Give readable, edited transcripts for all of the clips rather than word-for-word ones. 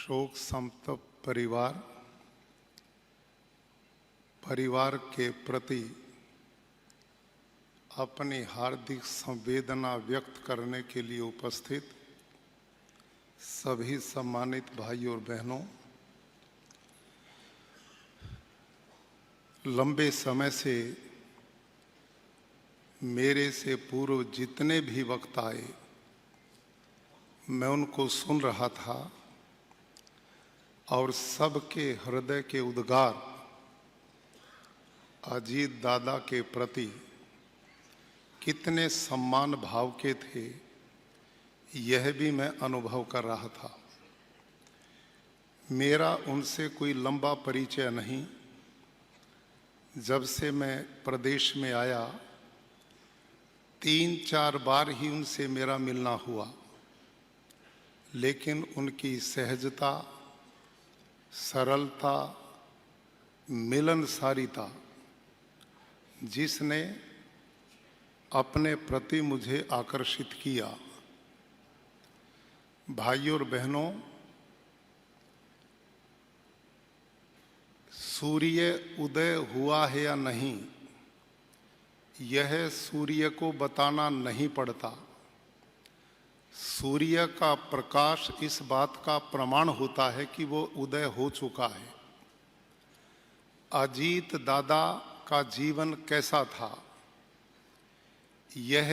शोक संतप्त परिवार के प्रति अपनी हार्दिक संवेदना व्यक्त करने के लिए उपस्थित सभी सम्मानित भाइयों और बहनों, लंबे समय से मेरे से पूर्व जितने भी वक्त आए मैं उनको सुन रहा था और सबके हृदय के उद्गार अजीत दादा के प्रति कितने सम्मान भाव के थे, यह भी मैं अनुभव कर रहा था। मेरा उनसे कोई लंबा परिचय नहीं। जब से मैं प्रदेश में आया 3-4 बार ही उनसे मेरा मिलना हुआ, लेकिन उनकी सहजता, सरलता, मिलनसारिता जिसने अपने प्रति मुझे आकर्षित किया। भाइयों और बहनों, सूर्य उदय हुआ है या नहीं, यह सूर्य को बताना नहीं पड़ता। सूर्य का प्रकाश इस बात का प्रमाण होता है कि वो उदय हो चुका है। अजीत दादा का जीवन कैसा था, यह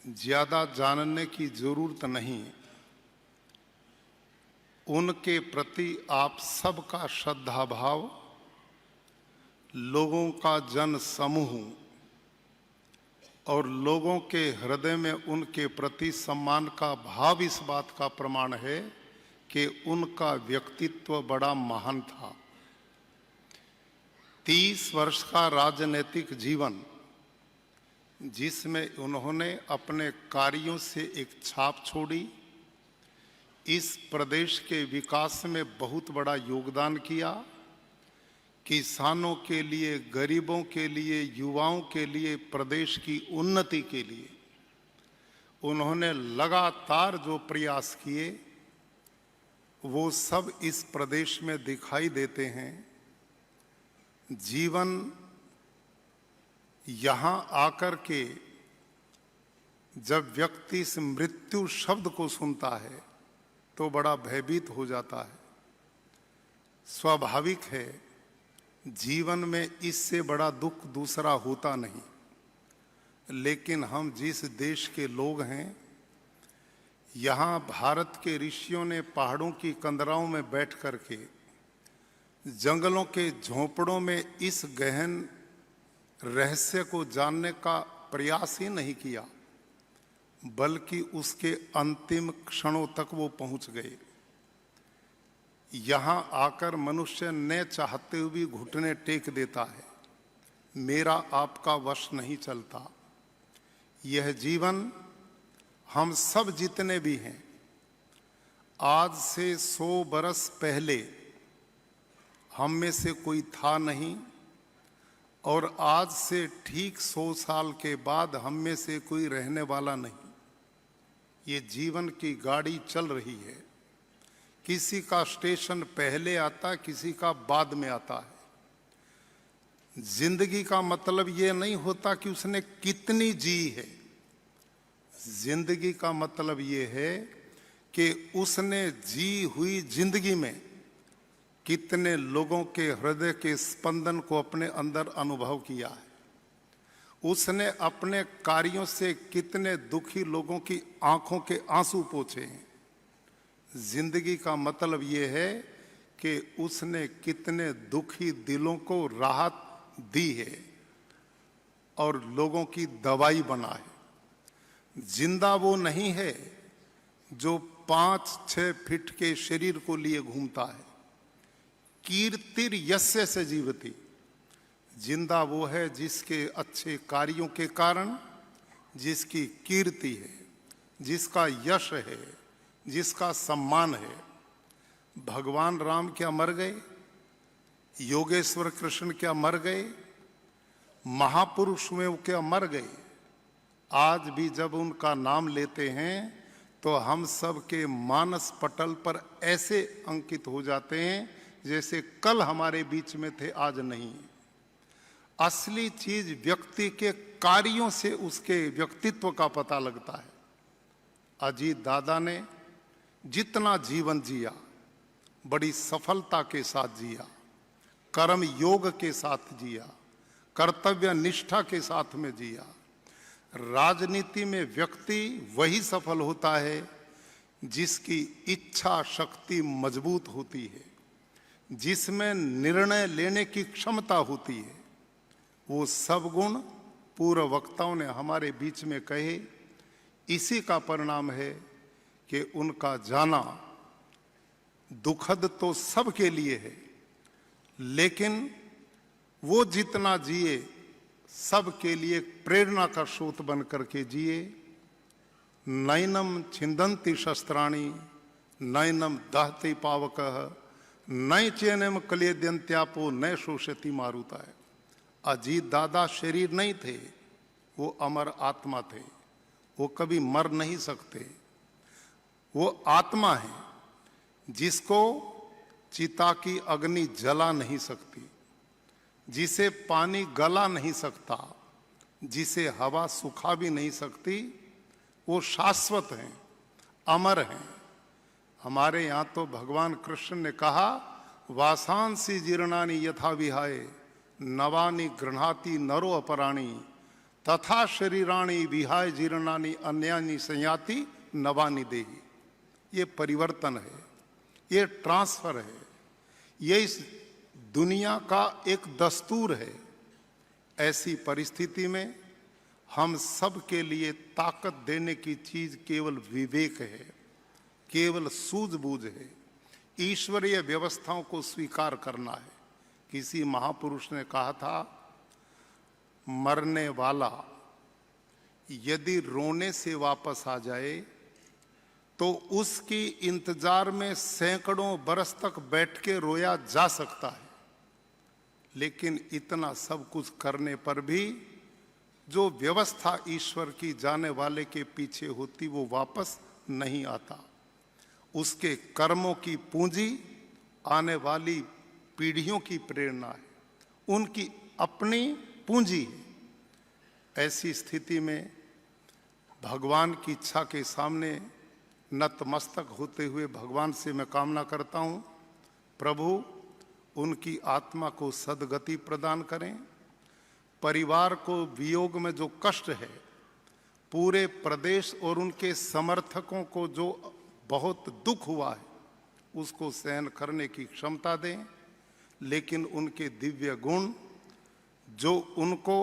ज़्यादा जानने की जरूरत नहीं। उनके प्रति आप सबका श्रद्धा भाव, लोगों का जन समूह और लोगों के हृदय में उनके प्रति सम्मान का भाव इस बात का प्रमाण है कि उनका व्यक्तित्व बड़ा महान था। 30 वर्ष का राजनीतिक जीवन जिसमें उन्होंने अपने कार्यों से एक छाप छोड़ी, इस प्रदेश के विकास में बहुत बड़ा योगदान किया। किसानों के लिए, गरीबों के लिए, युवाओं के लिए, प्रदेश की उन्नति के लिए उन्होंने लगातार जो प्रयास किए वो सब इस प्रदेश में दिखाई देते हैं। जीवन यहाँ आकर के जब व्यक्ति इस मृत्यु शब्द को सुनता है तो बड़ा भयभीत हो जाता है। स्वाभाविक है, जीवन में इससे बड़ा दुख दूसरा होता नहीं। लेकिन हम जिस देश के लोग हैं, यहाँ भारत के ऋषियों ने पहाड़ों की कंदराओं में बैठ कर के, जंगलों के झोंपड़ों में इस गहन रहस्य को जानने का प्रयास ही नहीं किया, बल्कि उसके अंतिम क्षणों तक वो पहुंच गए। यहाँ आकर मनुष्य न चाहते हुए भी घुटने टेक देता है, मेरा आपका वश नहीं चलता। यह जीवन हम सब जितने भी हैं, आज से 100 बरस पहले हम में से कोई था नहीं, और आज से ठीक 100 साल के बाद हम में से कोई रहने वाला नहीं। ये जीवन की गाड़ी चल रही है। किसी का स्टेशन पहले आता, किसी का बाद में आता है। जिंदगी का मतलब ये नहीं होता कि उसने कितनी जी है। जिंदगी का मतलब ये है कि उसने जी हुई जिंदगी में कितने लोगों के हृदय के स्पंदन को अपने अंदर अनुभव किया है। उसने अपने कार्यों से कितने दुखी लोगों की आंखों के आंसू पोंछे हैं। जिंदगी का मतलब ये है कि उसने कितने दुखी दिलों को राहत दी है और लोगों की दवाई बना है। जिंदा वो नहीं है जो 5-6 फीट के शरीर को लिए घूमता है। कीर्तिर यस्य से जीवति, जिंदा वो है जिसके अच्छे कार्यों के कारण जिसकी कीर्ति है, जिसका यश है, जिसका सम्मान है। भगवान राम क्या मर गए? योगेश्वर कृष्ण क्या मर गए? महापुरुष में वो क्या मर गए? आज भी जब उनका नाम लेते हैं तो हम सब के मानस पटल पर ऐसे अंकित हो जाते हैं जैसे कल हमारे बीच में थे, आज नहीं। असली चीज व्यक्ति के कार्यों से उसके व्यक्तित्व का पता लगता है। अजीत दादा ने जितना जीवन जिया बड़ी सफलता के साथ जिया, कर्म योग के साथ जिया, कर्तव्य निष्ठा के साथ में जिया। राजनीति में व्यक्ति वही सफल होता है जिसकी इच्छा शक्ति मजबूत होती है, जिसमें निर्णय लेने की क्षमता होती है। वो सब गुण पूर्व वक्ताओं ने हमारे बीच में कहे, इसी का परिणाम है कि उनका जाना दुखद तो सबके लिए है, लेकिन वो जितना जिए सबके लिए प्रेरणा का स्रोत बन करके जिए। नैनम छिंदंती शस्त्राणी नैनम दहते पावकः नय चैनम कलेद्यंत्यापो नय शोषति मारुता है। अजीत दादा शरीर नहीं थे, वो अमर आत्मा थे, वो कभी मर नहीं सकते। वो आत्मा है जिसको चिता की अग्नि जला नहीं सकती, जिसे पानी गला नहीं सकता, जिसे हवा सुखा भी नहीं सकती। वो शाश्वत हैं, अमर हैं। हमारे यहाँ तो भगवान कृष्ण ने कहा, वासांसी जीर्णानि यथा विहाय नवानि गृह्णाति नरो अपराणी तथा शरीराणि विहाय जीर्णानि अन्यानि संयाति नवानि देहि। ये परिवर्तन है, ये ट्रांसफर है, ये इस दुनिया का एक दस्तूर है। ऐसी परिस्थिति में हम सब के लिए ताकत देने की चीज केवल विवेक है, केवल सूझबूझ है, ईश्वरीय व्यवस्थाओं को स्वीकार करना है। किसी महापुरुष ने कहा था, मरने वाला यदि रोने से वापस आ जाए तो उसकी इंतजार में सैकड़ों बरस तक बैठ के रोया जा सकता है, लेकिन इतना सब कुछ करने पर भी जो व्यवस्था ईश्वर की जाने वाले के पीछे होती वो वापस नहीं आता। उसके कर्मों की पूंजी आने वाली पीढ़ियों की प्रेरणा है, उनकी अपनी पूंजी है। ऐसी स्थिति में भगवान की इच्छा के सामने नतमस्तक होते हुए भगवान से मैं कामना करता हूँ, प्रभु उनकी आत्मा को सद्गति प्रदान करें। परिवार को वियोग में जो कष्ट है, पूरे प्रदेश और उनके समर्थकों को जो बहुत दुख हुआ है, उसको सहन करने की क्षमता दें। लेकिन उनके दिव्य गुण जो उनको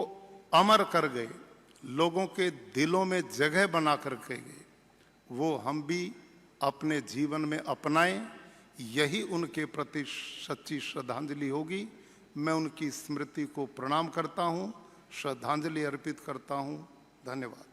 अमर कर गए, लोगों के दिलों में जगह बना कर गए, वो हम भी अपने जीवन में अपनाएं। यही उनके प्रति सच्ची श्रद्धांजलि होगी। मैं उनकी स्मृति को प्रणाम करता हूँ, श्रद्धांजलि अर्पित करता हूँ। धन्यवाद।